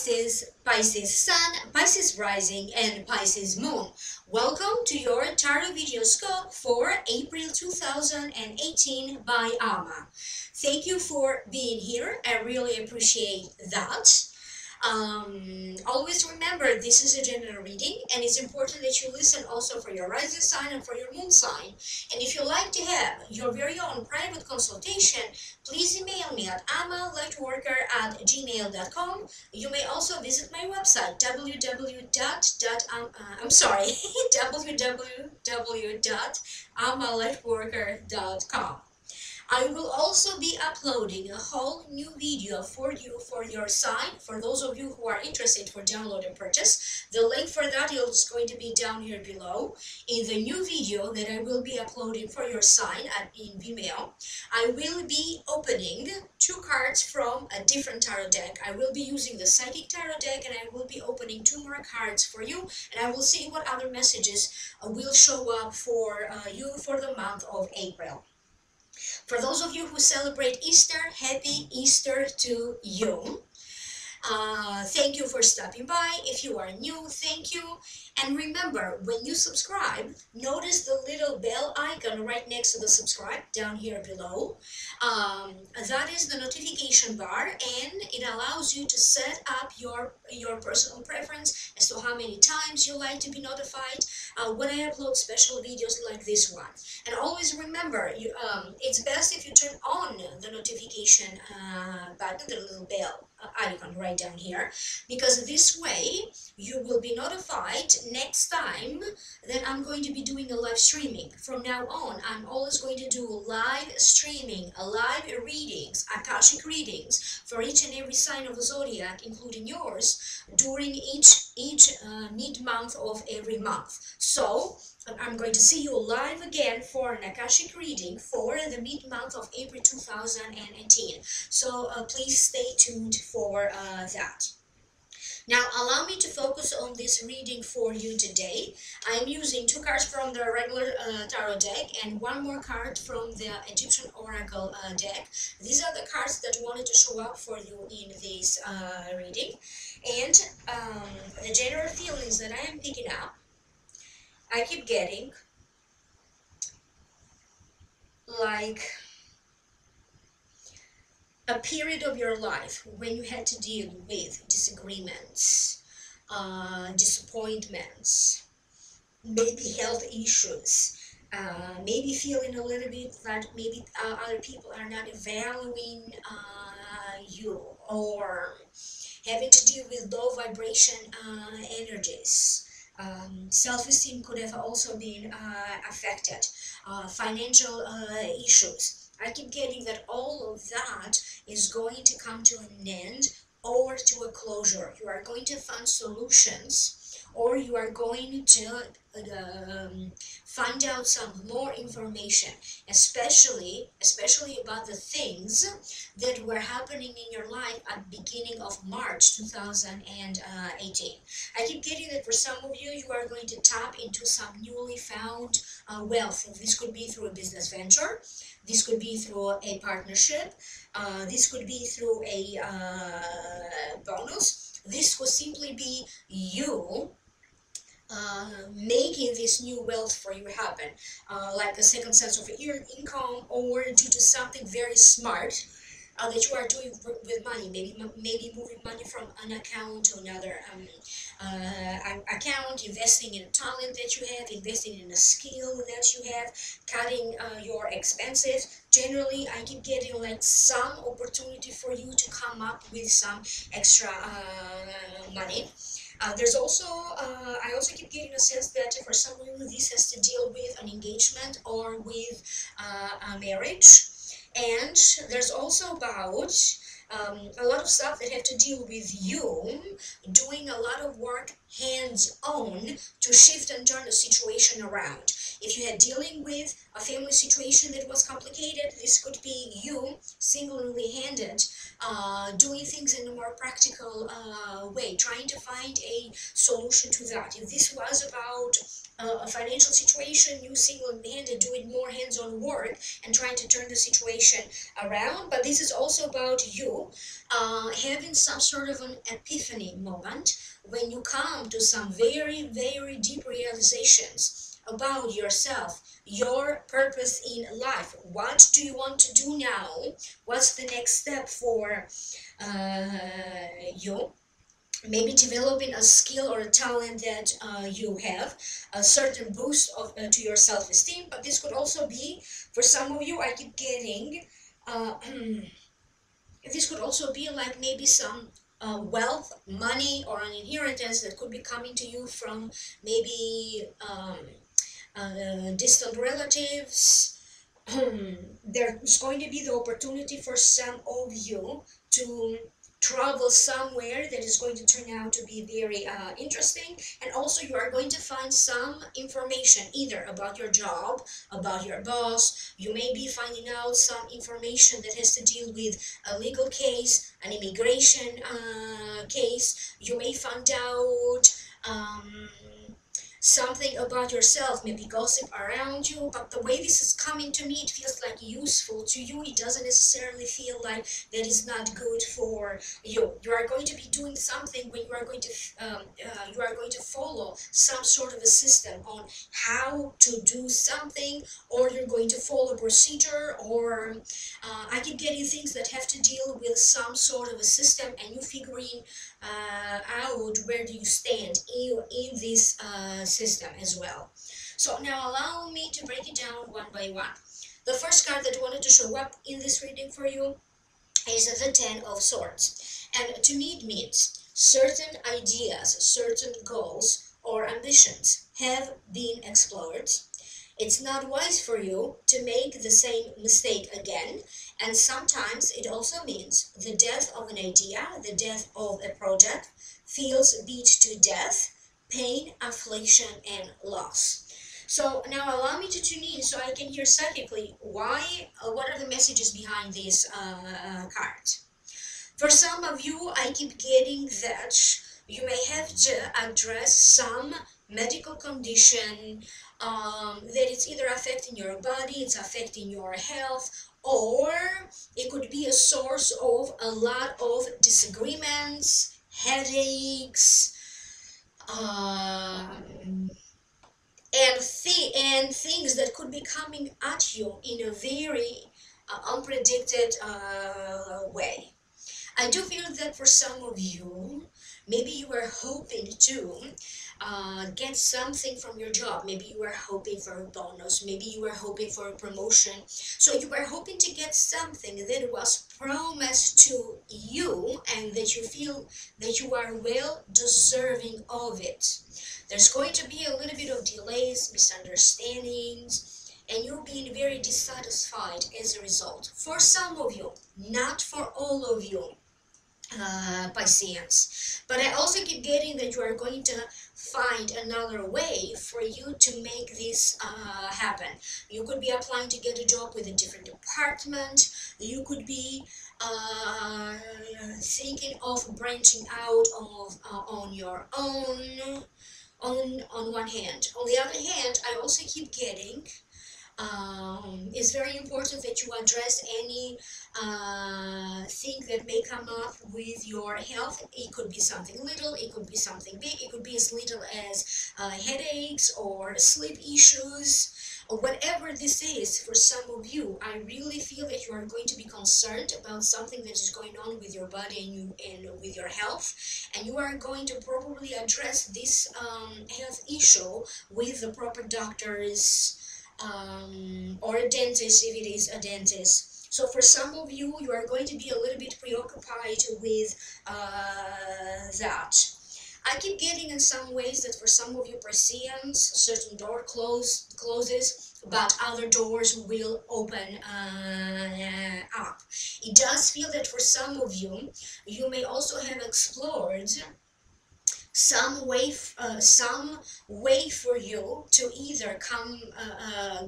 Pisces, Pisces Sun, Pisces Rising, and Pisces Moon. Welcome to your Tarot Video Scope for April 2018 by Alma. Thank you for being here. I really appreciate that. Always remember, this is a general reading, and it's important that you listen also for your rising sign and for your moon sign. And if you like to have your very own private consultation, please email me at lightworker@gmail.com. You may also visit my website www.amalightworker.com. I will also be uploading a whole new video for you for your sign, for those of you who are interested for download and purchase. The link for that is going to be down here below. In the new video that I will be uploading for your sign in Vimeo, I will be opening 2 cards from a different tarot deck. I will be using the Psychic Tarot deck, and I will be opening 2 more cards for you, and I will see what other messages will show up for you for the month of April. For those of you who celebrate Easter, happy Easter to you. Thank you for stopping by. If you are new, thank you. And remember, when you subscribe, notice the little bell icon right next to the subscribe down here below. That is the notification bar, and it allows you to set up your personal preference as to how many times you like to be notified when I upload special videos like this one. And always remember, it's best if you turn on the notification button, the little bell icon right down here, because this way you will be notified next time that I'm going to be doing a live streaming. From now on, I'm always going to do live streaming, live readings, Akashic readings for each and every sign of the zodiac, including yours, during each mid-month of every month. So I'm going to see you live again for an Akashic reading for the mid-month of April 2018. So please stay tuned for that. Now, allow me to focus on this reading for you today. I'm using 2 cards from the regular tarot deck and 1 more card from the Egyptian Oracle deck. These are the cards that wanted to show up for you in this reading. And the general feelings that I am picking up, I keep getting like a period of your life when you had to deal with disagreements, disappointments, maybe health issues, maybe feeling a little bit that maybe other people are not valuing you, or having to deal with low vibration energies. Self-esteem could have also been affected, financial issues. I keep getting that all of that is going to come to an end or to a closure. You are going to find solutions, or you are going to find out some more information, especially about the things that were happening in your life at the beginning of March 2018. I keep getting that for some of you, you are going to tap into some newly found wealth. This could be through a business venture. This could be through a partnership. This could be through a bonus. This could simply be you making this new wealth for you happen, like a second sense of income, or due to something very smart that you are doing with money, maybe moving money from an account to another account, investing in a talent that you have, investing in a skill that you have, cutting your expenses. Generally, I keep getting like some opportunity for you to come up with some extra money. There's also, I also keep getting a sense that for some of you, this has to deal with an engagement or with a marriage. And there's also about a lot of stuff that have to deal with you doing a lot of work hands-on to shift and turn the situation around. If you had dealing with a family situation that was complicated, this could be you single-handed doing things in a more practical way, trying to find a solution to that. If this was about a financial situation, you single-handed doing more hands-on work and trying to turn the situation around. But this is also about you having some sort of an epiphany moment when you come to some very, very deep realizations about yourself, your purpose in life. What do you want to do now? What's the next step for you? Maybe developing a skill or a talent that you have, a certain boost of, to your self-esteem. But this could also be, for some of you, I keep getting, this could also be like maybe some wealth, money, or an inheritance that could be coming to you from maybe distant relatives. There's going to be the opportunity for some of you to travel somewhere that is going to turn out to be very interesting. And also you are going to find some information either about your job, about your boss. You may be finding out some information that has to deal with a legal case, an immigration case. You may find out something about yourself, maybe gossip around you. But the way this is coming to me, it feels like useful to you. It doesn't necessarily feel like that is not good for you. You are going to be doing something when you are going to follow some sort of a system on how to do something, or you're going to follow a procedure, or I keep getting things that have to deal with some sort of a system, and you figuring out where do you stand in this system as well. So now allow me to break it down one by one. The first card that wanted to show up in this reading for you is the Ten of Swords. And to me it means certain ideas, certain goals or ambitions have been explored. It's not wise for you to make the same mistake again. And sometimes it also means the death of an idea, the death of a project, feels beat to death, pain, affliction, and loss. So now allow me to tune in so I can hear psychically why, what are the messages behind this card. For some of you, I keep getting that you may have to address some medical condition that it's either affecting your body, it's affecting your health, or it could be a source of a lot of disagreements, headaches, and things that could be coming at you in a very unpredicted way. I do feel that for some of you, maybe you were hoping to get something from your job. Maybe you were hoping for a bonus. Maybe you were hoping for a promotion. So you were hoping to get something that was promised to you and that you feel that you are well deserving of it. There's going to be a little bit of delays, misunderstandings, and you're being very dissatisfied as a result. For some of you, not for all of you, Pisceans. But I also keep getting that you are going to find another way for you to make this happen. You could be applying to get a job with a different department. You could be thinking of branching out of on your own. On one hand. On the other hand, I also keep getting it's very important that you address any thing that may come up with your health. It could be something little, it could be something big, it could be as little as headaches or sleep issues, or whatever this is. For some of you, I really feel that you are going to be concerned about something that is going on with your body and with your health, and you are going to probably address this health issue with the proper doctors, or a dentist if it is a dentist. So for some of you, you are going to be a little bit preoccupied with that. I keep getting in some ways that for some of you Pisceans, certain door closes, but other doors will open up. It does feel that for some of you, you may also have explored some way for you to either come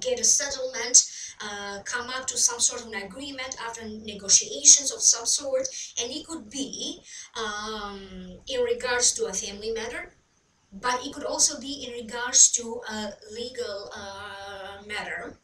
get a settlement, come up to some sort of an agreement after negotiations of some sort. And it could be in regards to a family matter, but it could also be in regards to a legal matter.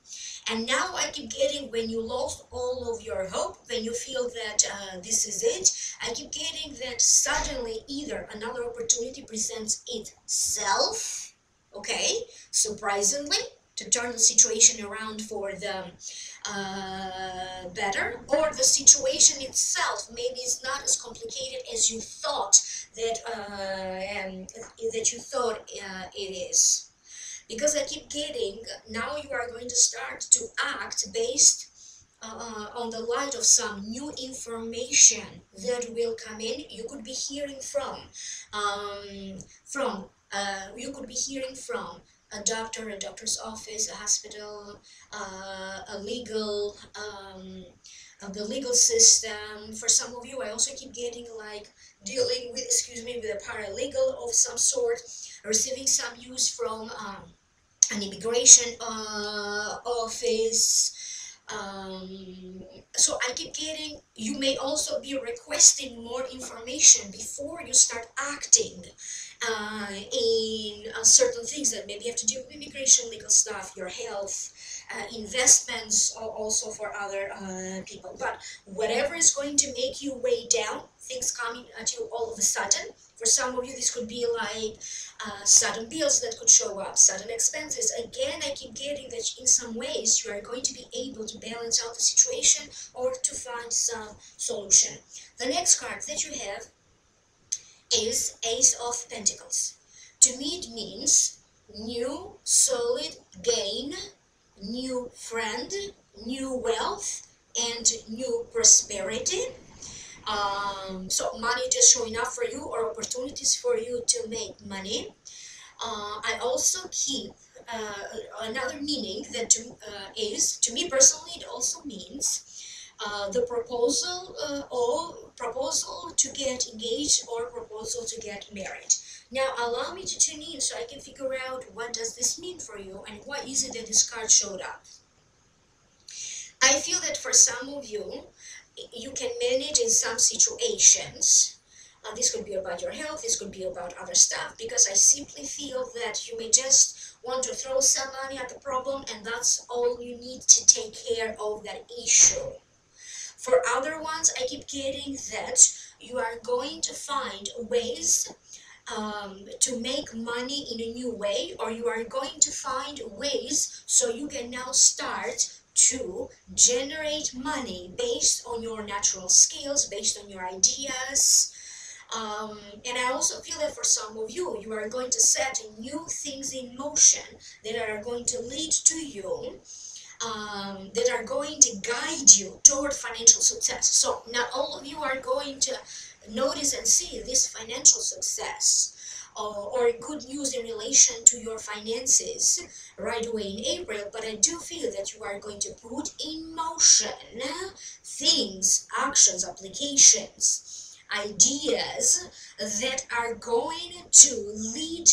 And now I keep getting, when you lost all of your hope, when you feel that this is it, I keep getting that suddenly either another opportunity presents itself, okay, surprisingly, to turn the situation around for the better, or the situation itself maybe is not as complicated as you thought that you thought it is. Because I keep getting, now you are going to start to act based on the light of some new information that will come in. You could be hearing you could be hearing from a doctor, a doctor's office, a hospital, a legal, the legal system. For some of you, I also keep getting like dealing with, excuse me, with a paralegal of some sort, receiving some news from an immigration office. So I keep getting, you may also be requesting more information before you start acting in certain things that maybe have to do with immigration, legal stuff, your health, investments, also for other people. But whatever is going to make you weigh down, things coming at you all of a sudden. For some of you, this could be like sudden bills that could show up, sudden expenses. Again, I keep getting that in some ways you are going to be able to balance out the situation or to find some solution. The next card that you have is Ace of Pentacles. To me, it means new solid gain, new friend, new wealth, and new prosperity. So money just showing up for you, or opportunities for you to make money. I also keep another meaning that is, to me personally, it also means the proposal or proposal to get engaged or proposal to get married. Now allow me to tune in so I can figure out what does this mean for you and why is it that this card showed up. I feel that for some of you, you can manage in some situations. This could be about your health, this could be about other stuff, because I simply feel that you may just want to throw some money at the problem and that's all you need to take care of that issue. For other ones, I keep getting that you are going to find ways to make money in a new way, or you are going to find ways so you can now start to generate money based on your natural skills, based on your ideas. And I also feel that for some of you, you are going to set new things in motion that are going to lead to you, that are going to guide you toward financial success. So not all of you are going to notice and see this financial success or good news in relation to your finances right away in April, but I do feel that you are going to put in motion things, actions, applications, ideas that are going to lead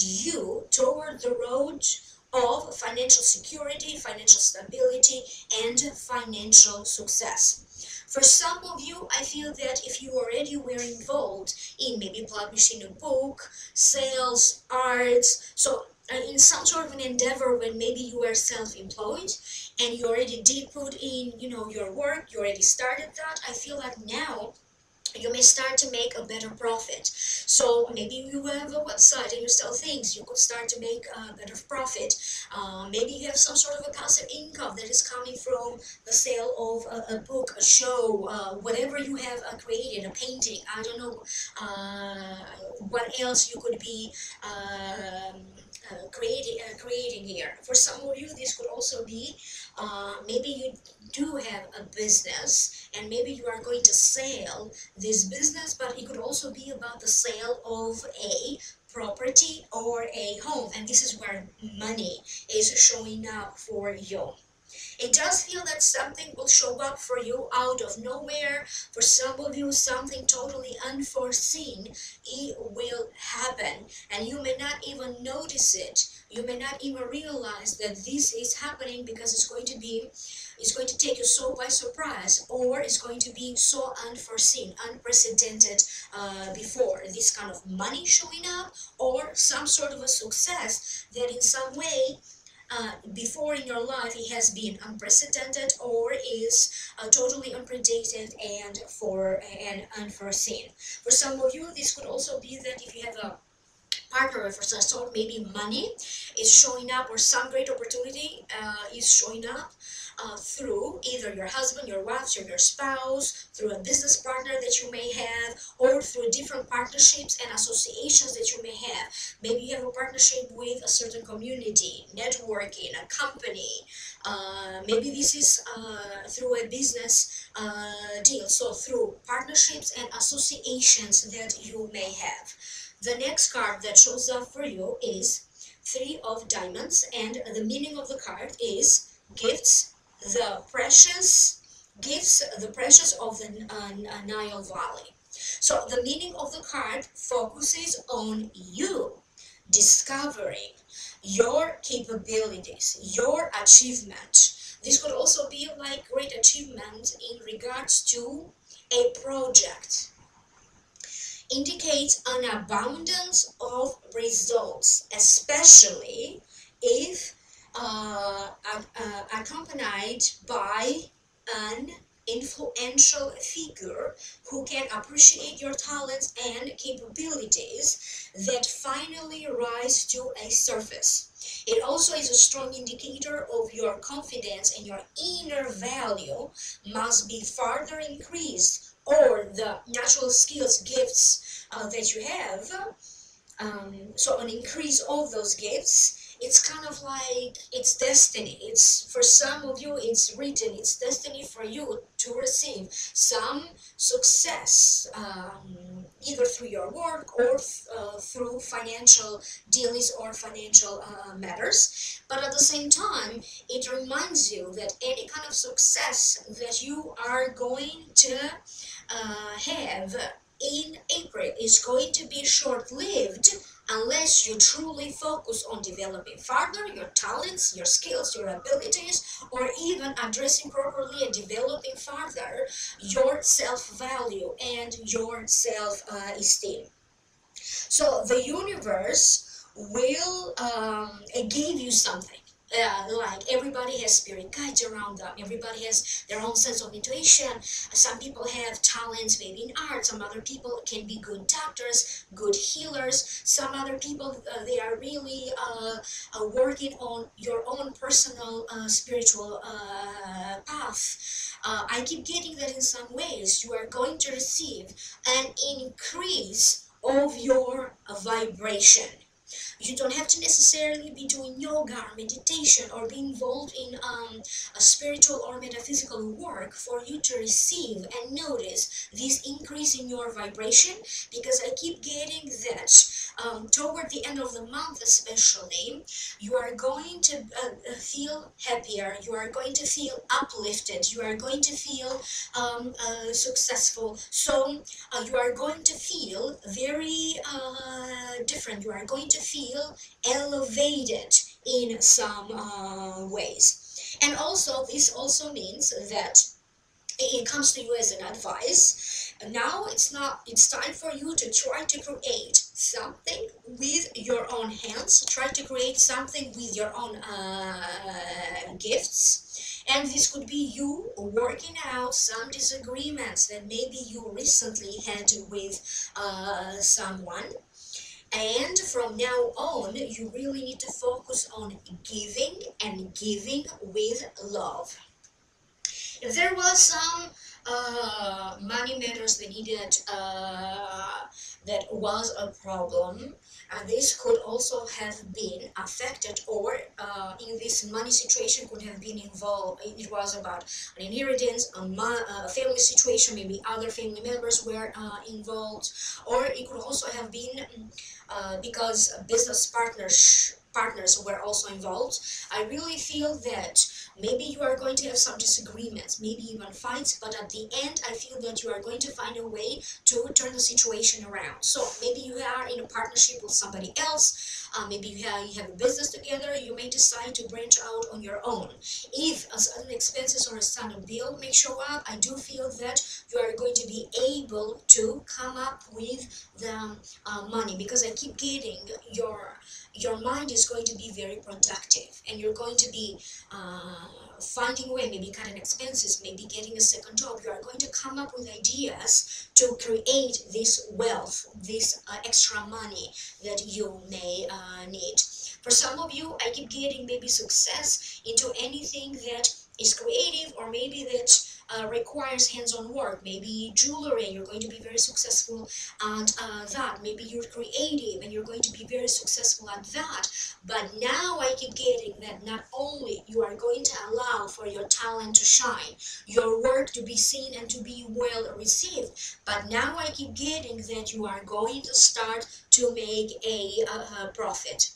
you toward the road of financial security, financial stability, and financial success. For some of you, I feel that if you already were involved in maybe publishing a book, sales, arts, so in some sort of an endeavor when maybe you were self-employed and you already did put in, your work, you already started that, I feel like now you may start to make a better profit. So maybe you have a website and you sell things, you could start to make a better profit. Maybe you have some sort of a passive income that is coming from the sale of a book, a show, whatever you have created, a painting, I don't know what else you could be creating here. For some of you, this could also be maybe you do have a business and maybe you are going to sell this business, but it could also be about the sale of a property or a home, and this is where money is showing up for you. It does feel that something will show up for you out of nowhere. For some of you, something totally unforeseen, it will happen, and you may not even notice it. You may not even realize that this is happening, because it's going to take you so by surprise, or it's going to be so unforeseen, unprecedented before. This kind of money showing up, or some sort of a success that in some way before in your life it has been unprecedented, or is totally unpredicted and unforeseen. For some of you, this could also be that if you have a partner of some sort, maybe money is showing up, or some great opportunity is showing up through either your husband, your wife, or your spouse, through a business partner that you may have, or through different partnerships and associations that you may have. Maybe you have a partnership with a certain community, networking, a company. Maybe this is through a business deal. So through partnerships and associations that you may have. The next card that shows up for you is Three of Diamonds, and the meaning of the card is gifts, the precious of the Nile Valley. So the meaning of the card focuses on you discovering your capabilities, your achievement. This could also be like great achievement in regards to a project. Indicates an abundance of results, especially if accompanied by an influential figure who can appreciate your talents and capabilities that finally rise to a surface. It also is a strong indicator of your confidence, and your inner value must be further increased, or the natural skills, gifts that you have. So an increase of those gifts. It's kind of like it's destiny. It's, for some of you, it's written. It's destiny for you to receive some success, either through your work, or through financial dealings or financial matters. But at the same time, it reminds you that any kind of success that you are going to have in April is going to be short-lived, unless you truly focus on developing further your talents, your skills, your abilities, or even addressing properly and developing further your self-value and your self-esteem. So the universe will give you something. Like everybody has spirit guides around them. Everybody has their own sense of intuition. Some people have talents maybe in art. Some other people can be good doctors, good healers. Some other people, they are really working on your own personal spiritual path. I keep getting that in some ways you are going to receive an increase of your vibration. You don't have to necessarily be doing yoga or meditation or be involved in a spiritual or metaphysical work for you to receive and notice this increase in your vibration, because I keep getting that toward the end of the month especially, you are going to feel happier, you are going to feel uplifted, you are going to feel successful. So you are going to feel very different. You are going to feel elevated in some ways. And also, this also means that it comes to you as an advice. Now it's time for you to try to create something with your own hands. Try to create something with your own gifts. And this could be you working out some disagreements that maybe you recently had with someone. And from now on, you really need to focus on giving, and giving with love. If there was some money matters that needed, that was a problem, and this could also have been affected, or in this money situation could have been involved. It was about an inheritance, a family situation, maybe other family members were involved, or it could also have been because business partners partners were also involved. I really feel that maybe you are going to have some disagreements, maybe even fights, but at the end I feel that you are going to find a way to turn the situation around. So maybe you are in a partnership with somebody else, maybe you have a business together, you may decide to branch out on your own. If a sudden expenses or a sudden bill may show up, I do feel that you are going to be able to come up with the money, because I keep getting your mind is going to be very productive, and you're going to be finding a way, maybe cutting expenses, maybe getting a second job. You are going to come up with ideas to create this wealth, this extra money that you may need. For some of you, I keep getting maybe success into anything that is creative, or maybe that requires hands-on work, maybe jewelry, and you're going to be very successful at that. Maybe you're creative and you're going to be very successful at that. But now I keep getting that not only you are going to allow for your talent to shine, your work to be seen and to be well received, but now I keep getting that you are going to start to make a profit.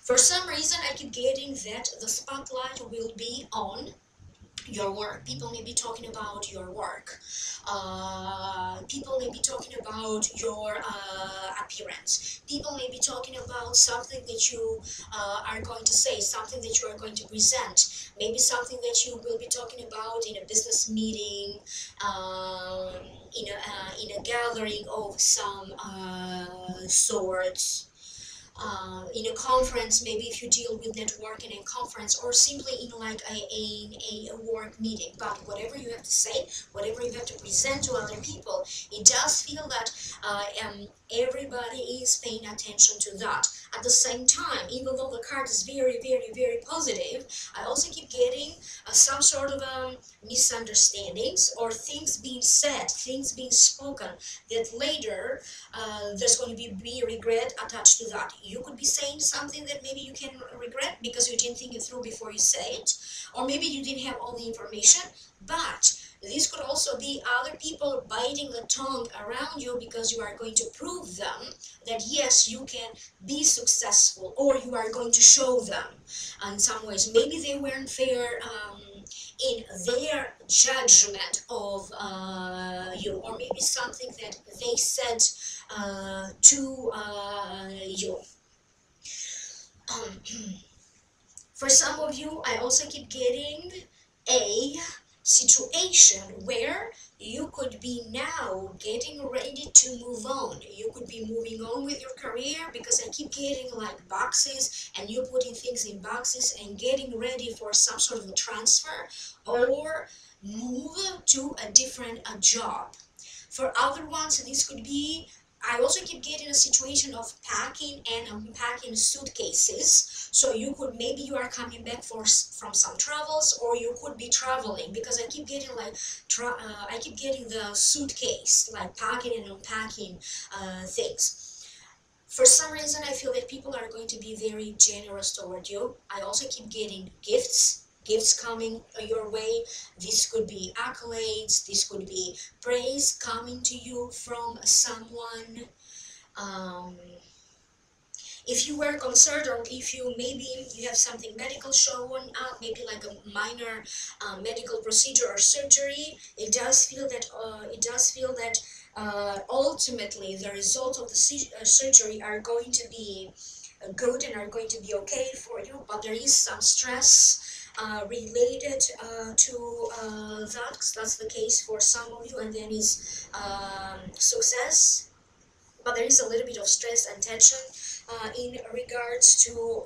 For some reason, I keep getting that the spotlight will be on your work. People may be talking about your work. People may be talking about your appearance. People may be talking about something that you are going to say, something that you are going to present, maybe something that you will be talking about in a business meeting, in a gathering of some sorts. In a conference, maybe if you deal with networking in conference, or simply in like a work meeting. But whatever you have to say, whatever you have to present to other people, it does feel that everybody is paying attention to that. At the same time, even though the card is very, very, very positive, I also keep getting some sort of misunderstandings, or things being said, things being spoken, that later there's going to be regret attached to that. You could be saying something that maybe you can regret because you didn't think it through before you say it, or maybe you didn't have all the information. But this could also be other people biting the tongue around you, because you are going to prove them that yes, you can be successful, or you are going to show them in some ways. Maybe they weren't fair in their judgment of you, or maybe something that they said to you. For some of you, I also keep getting a situation where you could be now getting ready to move on. You could be moving on with your career, because I keep getting like boxes, and you putting things in boxes and getting ready for some sort of a transfer, or move to a different job. For other ones, this could be, I also keep getting a situation of packing and unpacking suitcases. So you could, maybe you are coming back from some travels, or you could be traveling, because I keep getting like I keep getting the suitcase, like packing and unpacking things. For some reason, I feel that people are going to be very generous toward you. I also keep getting gifts coming your way. This could be accolades, this could be praise coming to you from someone. If you were concerned, or if you maybe you have something medical showing up, maybe like a minor medical procedure or surgery, it does feel that ultimately the results of the surgery are going to be good and are going to be okay for you, but there is some stress related to that, 'cause that's the case for some of you, and then is success, but there is a little bit of stress and tension in regards to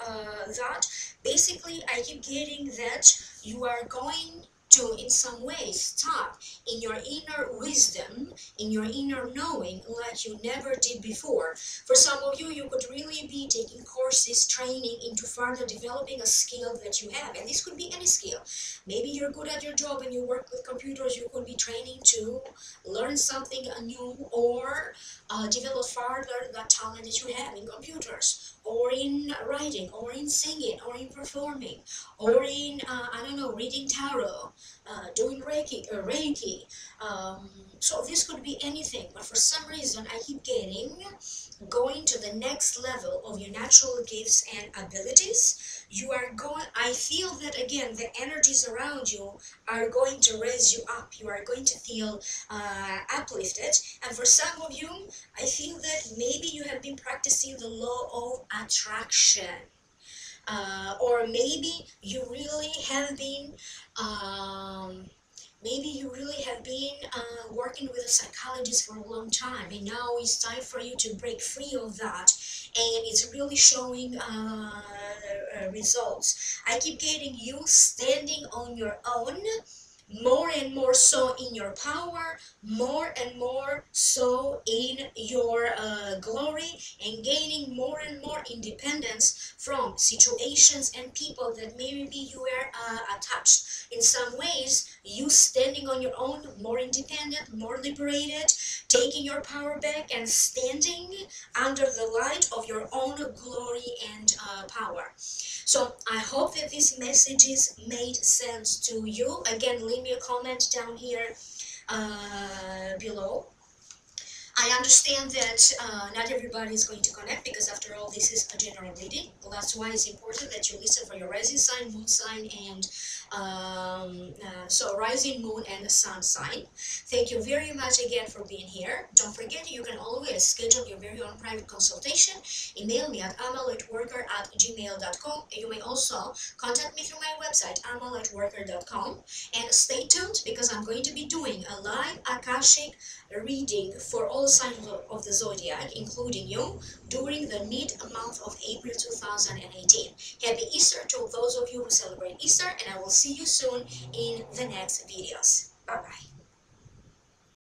that. Basically, I keep getting that you are going to, in some ways, stop in your inner wisdom, in your inner knowing, like you never did before. For some of you, you could really be taking courses, training into further developing a skill that you have, and this could be any skill. Maybe you're good at your job and you work with computers, you could be training to learn something new, or develop further that talent that you have in computers, or in writing, or in singing, or in performing, or in, I don't know, reading tarot, doing Reiki. So this could be anything, but for some reason I keep getting going to the next level of your natural gifts and abilities. You are going, I feel that again, the energies around you are going to raise you up. You are going to feel uplifted. And for some of you, I feel that maybe you have been practicing the law of attraction. Or maybe you really have been working with a psychologist for a long time, and now it's time for you to break free of that, and it's really showing results. I keep getting you standing on your own, more and more so in your power, more and more so in your glory, and gaining more and more independence from situations and people that maybe you were attached. In some ways, you standing on your own, more independent, more liberated, taking your power back and standing under the light of your own glory and power. So I hope that these messages made sense to you. Again, leave me a comment down here below. I understand that not everybody is going to connect, because after all, this is a general reading. That's why it's important that you listen for your rising sign, moon sign, and so rising, moon, and sun sign. Thank you very much again for being here. Don't forget, you can always schedule your very own private consultation. Email me at lightworker@gmail.com. You may also contact me through my website, lightworker.com. And stay tuned, because I'm going to be doing a live Akashic reading for all signs of the zodiac, including you, during the mid-month of April 2018. Happy Easter to those of you who celebrate Easter, and I will see you soon in the next videos. Bye-bye.